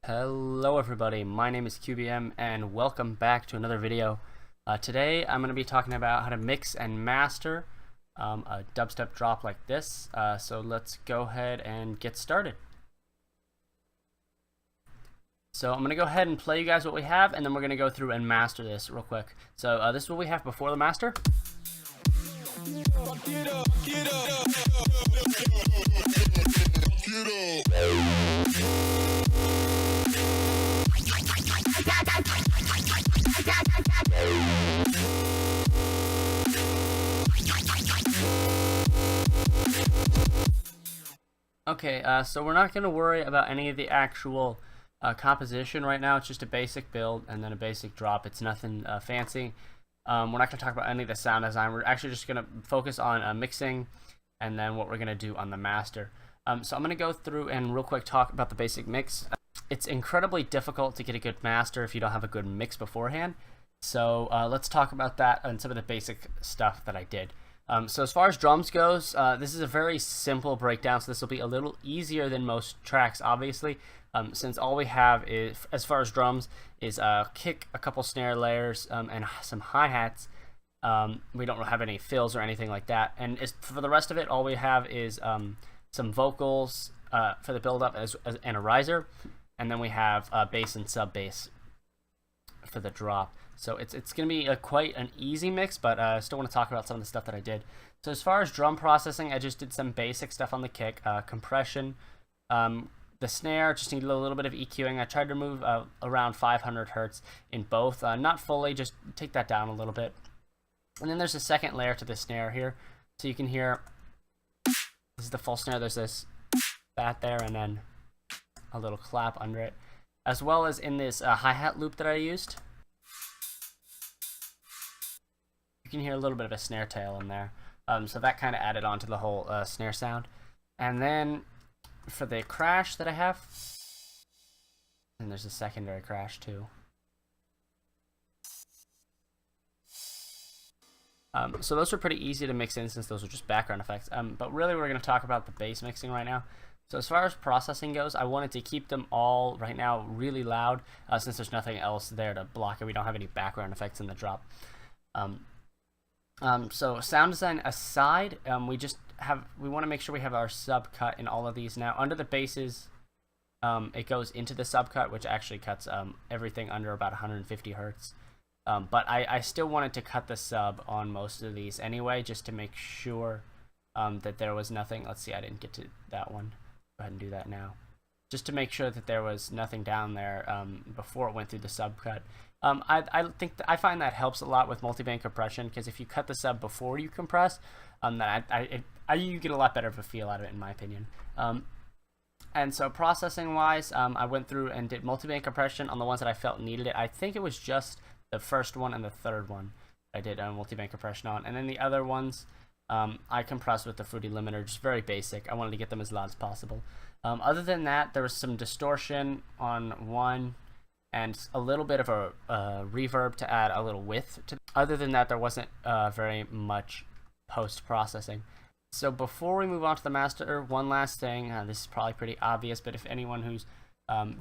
Hello everybody, my name is QBM and welcome back to another video. Today I'm going to be talking about how to mix and master a dubstep drop like this. So let's go ahead and get started. So I'm going to go ahead and play you guys what we have, and then we're going to go through and master this real quick. So this is what we have before the master. Okay, so we're not going to worry about any of the actual composition right now. It's just a basic build and then a basic drop. It's nothing fancy. We're not going to talk about any of the sound design. We're actually just going to focus on mixing and then what we're going to do on the master. So I'm going to go through and real quick talk about the basic mix. It's incredibly difficult to get a good master if you don't have a good mix beforehand. So let's talk about that and some of the basic stuff that I did. So as far as drums goes, this is a very simple breakdown, so this will be a little easier than most tracks, obviously, since all we have is, as far as drums, is a kick, a couple snare layers, and some hi-hats. We don't have any fills or anything like that, and for the rest of it, all we have is some vocals for the build-up and a riser, and then we have bass and sub-bass for the drop. So it's going to be quite an easy mix, but I still want to talk about some of the stuff that I did. So as far as drum processing, I just did some basic stuff on the kick, compression, the snare, just needed a little bit of EQing. I tried to move around 500 hertz in both, not fully, just take that down a little bit. And then there's a second layer to the snare here, so you can hear, this is the full snare, there's that there, and then a little clap under it, as well as in this hi-hat loop that I used. You can hear a little bit of a snare tail in there, so that kind of added on to the whole snare sound. And then for the crash that I have, and there's a secondary crash too. So those are pretty easy to mix in since those are just background effects. But really we're going to talk about the bass mixing right now. So as far as processing goes, I wanted to keep them all right now really loud since there's nothing else there to block it. We don't have any background effects in the drop. So sound design aside, we want to make sure we have our sub cut in all of these. Now under the basses, it goes into the sub cut, which actually cuts everything under about 150 hertz. But I still wanted to cut the sub on most of these anyway, just to make sure that there was nothing. Let's see, I didn't get to that one. Go ahead and do that now. Just to make sure that there was nothing down there before it went through the sub cut. I find that helps a lot with multiband compression, because if you cut the sub before you compress, you get a lot better of a feel out of it, in my opinion. And so processing wise, I went through and did multiband compression on the ones that I felt needed it. I think it was just the first one and the third one I did multiband compression on, and then the other ones I compressed with the Fruity Limiter, just very basic. I wanted to get them as loud as possible. Other than that, there was some distortion on one and a little bit of a reverb to add a little width to. Other than that, there wasn't very much post-processing. So before we move on to the master, one last thing. This is probably pretty obvious, but if anyone who's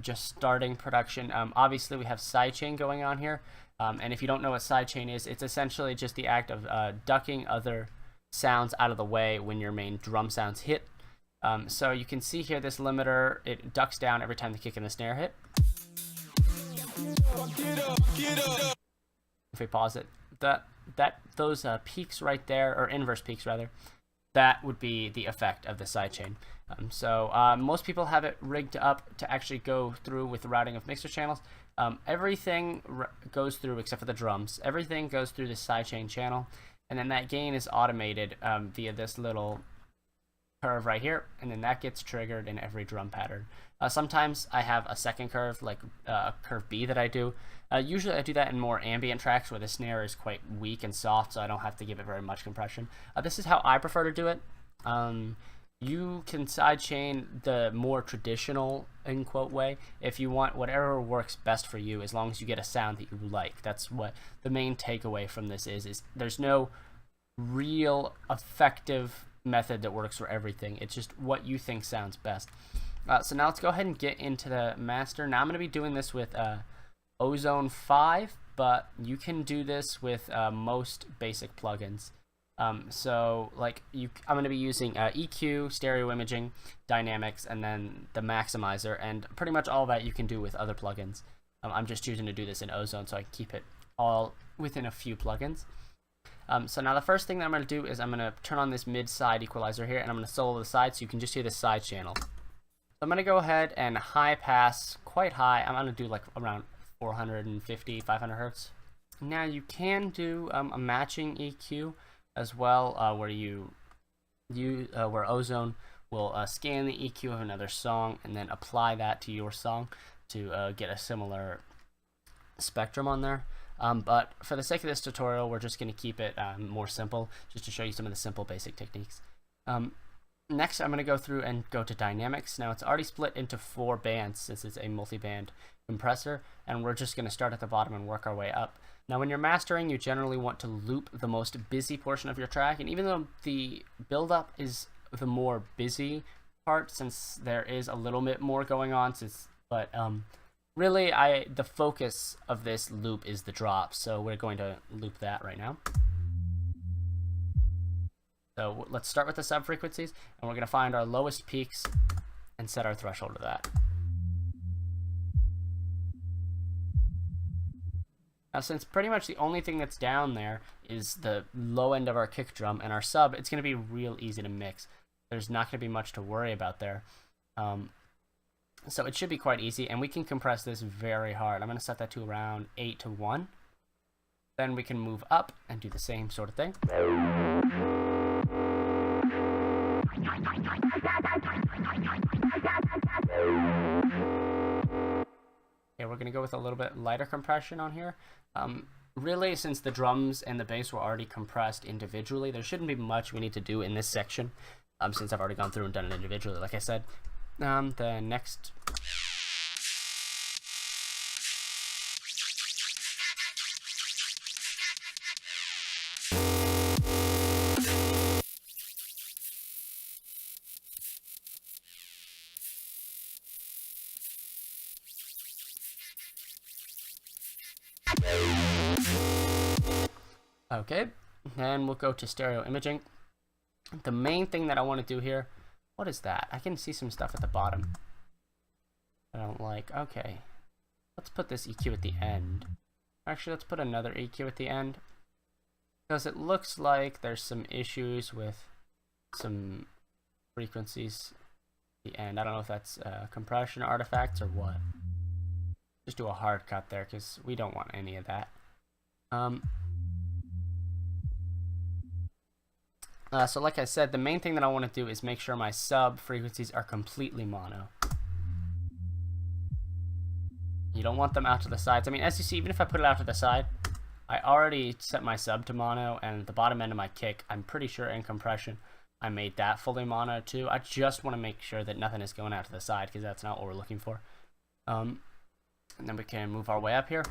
just starting production, obviously we have sidechain going on here. And if you don't know what sidechain is, it's essentially just the act of ducking other sounds out of the way when your main drum sounds hit. So you can see here this limiter, it ducks down every time the kick and the snare hit. If we pause it, those peaks right there, or inverse peaks rather, that would be the effect of the sidechain. So most people have it rigged up to actually go through with the routing of mixer channels. Everything goes through except for the drums. Everything goes through the sidechain channel, and then that gain is automated via this little curve right here, and then that gets triggered in every drum pattern. Sometimes I have a second curve, like curve B, that I do. Usually I do that in more ambient tracks where the snare is quite weak and soft, so I don't have to give it very much compression. This is how I prefer to do it. You can sidechain the more traditional, in quote, way if you want whatever works best for you, as long as you get a sound that you like. That's what the main takeaway from this is there's no real effective method that works for everything. It's just what you think sounds best. So now let's go ahead and get into the master. Now I'm going to be doing this with Ozone 5, but you can do this with most basic plugins. So like I'm going to be using EQ, stereo imaging, dynamics, and then the maximizer, and pretty much all that you can do with other plugins. I'm just choosing to do this in Ozone so I can keep it all within a few plugins. So now the first thing that I'm going to do is I'm going to turn on this mid-side equalizer here, and I'm going to solo the side so you can just hear the side channel. So I'm going to go ahead and high pass quite high. I'm going to do like around 450, 500 hertz. Now you can do a matching EQ as well, where Ozone will scan the EQ of another song and then apply that to your song to get a similar spectrum on there. But for the sake of this tutorial, we're just going to keep it more simple, just to show you some of the simple basic techniques. Next, I'm going to go through and go to dynamics. Now it's already split into 4 bands since it's a multi-band compressor, and we're just going to start at the bottom and work our way up. Now when you're mastering, you generally want to loop the most busy portion of your track, and even though the build-up is the more busy part, since there is a little bit more going on, really the focus of this loop is the drop, so we're going to loop that right now. So let's start with the sub frequencies, and we're going to find our lowest peaks and set our threshold to that. Now since pretty much the only thing that's down there is the low end of our kick drum and our sub, it's going to be real easy to mix. There's not going to be much to worry about there. So it should be quite easy, and we can compress this very hard. I'm going to set that to around 8 to 1. Then we can move up and do the same sort of thing. Okay, we're going to go with a little bit lighter compression on here. Really, since the drums and the bass were already compressed individually, there shouldn't be much we need to do in this section, since I've already gone through and done it individually, like I said. The next... Okay, then we'll go to stereo imaging. The main thing that I want to do here, what is that? I can see some stuff at the bottom I don't like. Okay, let's put this EQ at the end. Actually, let's put another EQ at the end, because it looks like there's some issues with some frequencies at the end. I don't know if that's compression artifacts or what. Just do a hard cut there, because we don't want any of that. So like I said, the main thing that I want to do is make sure my sub frequencies are completely mono. You don't want them out to the sides. I mean, as you see, even if I put it out to the side, I already set my sub to mono, and the bottom end of my kick, I'm pretty sure in compression, I made that fully mono too. I just want to make sure that nothing is going out to the side, because that's not what we're looking for. And then we can move our way up here.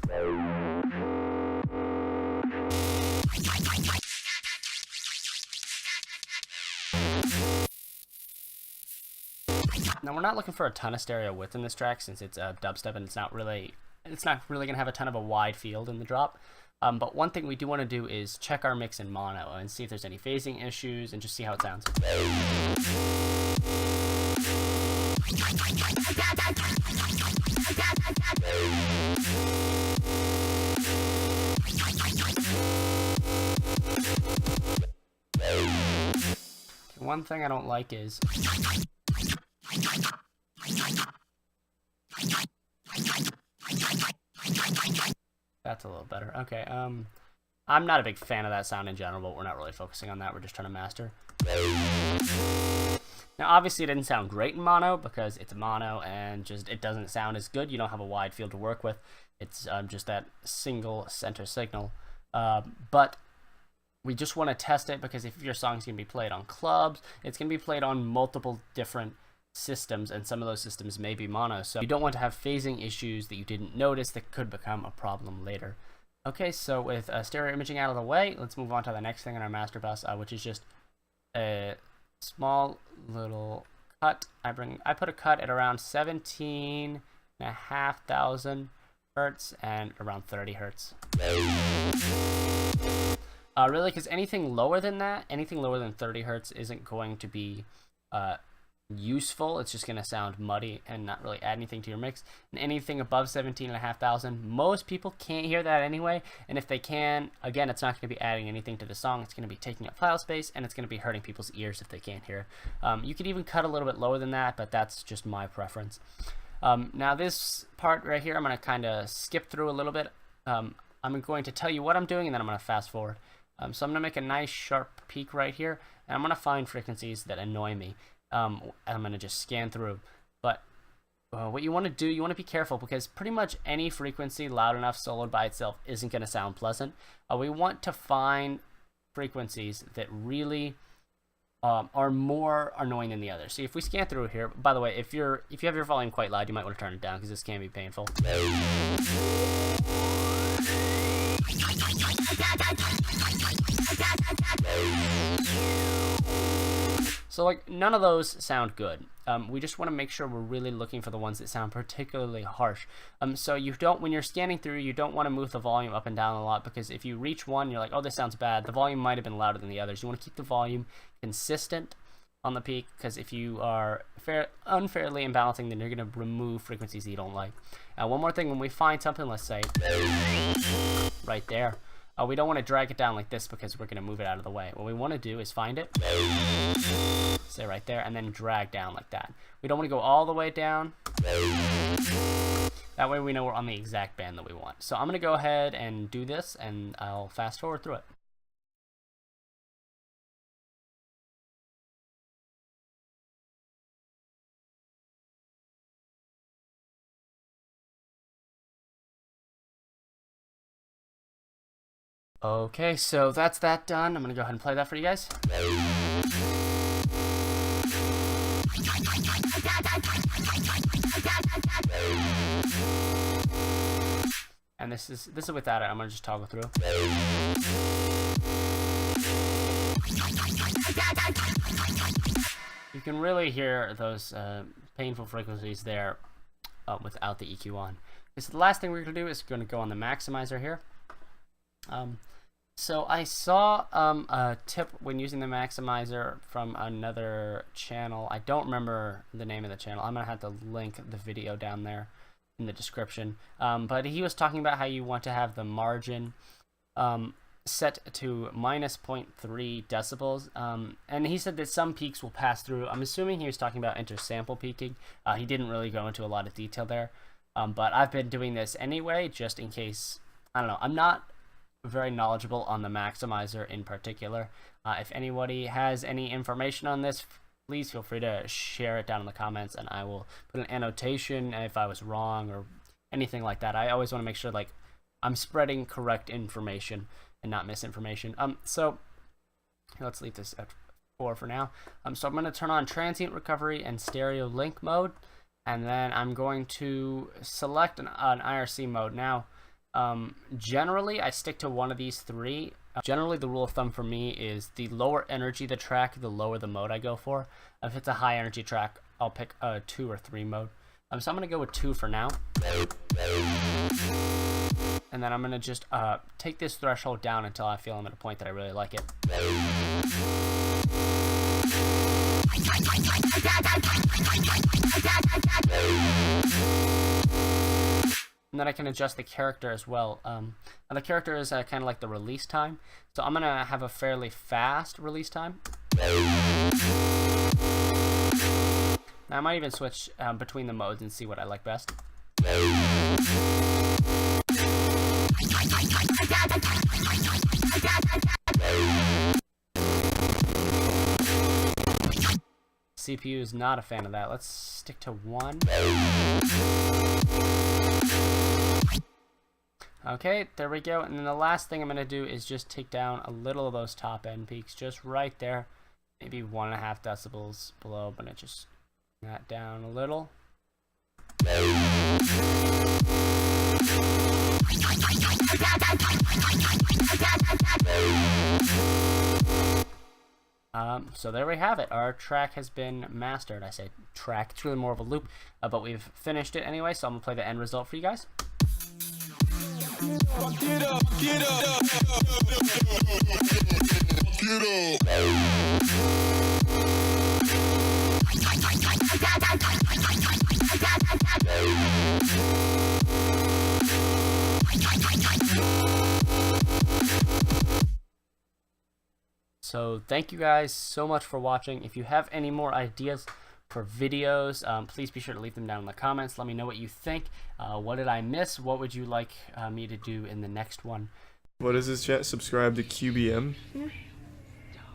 Now we're not looking for a ton of stereo width in this track, since it's dubstep and it's not really gonna have a ton of a wide field in the drop. But one thing we do want to do is check our mix in mono and see if there's any phasing issues and just see how it sounds. One thing I don't like is that's a little better. Okay, I'm not a big fan of that sound in general, but we're not really focusing on that. We're just trying to master. Now, obviously, it didn't sound great in mono because it's mono and just it doesn't sound as good. You don't have a wide field to work with. It's just that single center signal. But we just want to test it, because if your song's going to be played on clubs, it's going to be played on multiple different systems, and some of those systems may be mono, so you don't want to have phasing issues that you didn't notice that could become a problem later. Okay, so with stereo imaging out of the way, let's move on to the next thing on our master bus, which is just a small little cut. I put a cut at around 17,500 hertz and around 30 hertz. Really, because anything lower than that, anything lower than 30 hertz isn't going to be useful. It's just going to sound muddy and not really add anything to your mix. And anything above 17,500, most people can't hear that anyway. And if they can, again, it's not going to be adding anything to the song. It's going to be taking up file space, and it's going to be hurting people's ears if they can't hear. You could even cut a little bit lower than that, but that's just my preference. Now this part right here, I'm going to kind of skip through a little bit. I'm going to tell you what I'm doing, and then I'm going to fast forward. So I'm going to make a nice sharp peak right here, and I'm going to find frequencies that annoy me. And I'm going to just scan through. But what you want to do, you want to be careful, because pretty much any frequency loud enough soloed by itself isn't going to sound pleasant. We want to find frequencies that really are more annoying than the others. So if we scan through here, by the way, if you have your volume quite loud, you might want to turn it down, because this can be painful. So like none of those sound good. We just want to make sure we're really looking for the ones that sound particularly harsh. So you don't, when you're scanning through, you don't want to move the volume up and down a lot, because if you reach one, you're like, oh, this sounds bad. The volume might have been louder than the others. You want to keep the volume consistent on the peak, because if you are unfairly imbalancing, then you're going to remove frequencies that you don't like. One more thing, when we find something, let's say right there, we don't want to drag it down like this, because we're going to move it out of the way. What we want to do is find it, say right there, and then drag down like that. We don't want to go all the way down. That way we know we're on the exact band that we want. So I'm going to go ahead and do this, and I'll fast forward through it. Okay, so that's that done. I'm going to go ahead and play that for you guys. And this is without it. I'm going to just toggle through. You can really hear those painful frequencies there without the EQ on. So the last thing we're going to do is going to go on the maximizer here. So I saw a tip when using the maximizer from another channel. I don't remember the name of the channel. I'm going to have to link the video down there in the description. But he was talking about how you want to have the margin set to minus 0.3 decibels. And he said that some peaks will pass through. I'm assuming he was talking about intersample peaking. He didn't really go into a lot of detail there. But I've been doing this anyway, just in case. I don't know. I'm not very knowledgeable on the maximizer in particular. If anybody has any information on this, please feel free to share it down in the comments, and I will put an annotation if I was wrong or anything like that. I always want to make sure like I'm spreading correct information and not misinformation. So let's leave this at 4 for now. So I'm going to turn on transient recovery and stereo link mode, and then I'm going to select an IRC mode. Now generally I stick to one of these three. Generally the rule of thumb for me is the lower energy the track, the lower the mode I go for. If it's a high energy track, I'll pick a 2 or 3 mode. So I'm going to go with 2 for now. And then I'm going to just take this threshold down until I feel I'm at a point that I really like it. And then I can adjust the character as well. The character is kind of like the release time. So I'm going to have a fairly fast release time. Now I might even switch between the modes and see what I like best. CPU is not a fan of that. Let's stick to 1. Okay, there we go. And then the last thing I'm going to do is just take down a little of those top end peaks, just right there. Maybe 1.5 decibels below, but it just bring that down a little. So there we have it. Our track has been mastered. I say track, it's really more of a loop, but we've finished it anyway, so I'm going to play the end result for you guys. Get up, get up, get So thank you guys so much for watching. If you have any more ideas for videos, please be sure to leave them down in the comments. Let me know what you think. What did I miss? What would you like me to do in the next one? What is this, chat? Subscribe to QBM?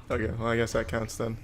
Okay, well, I guess that counts then.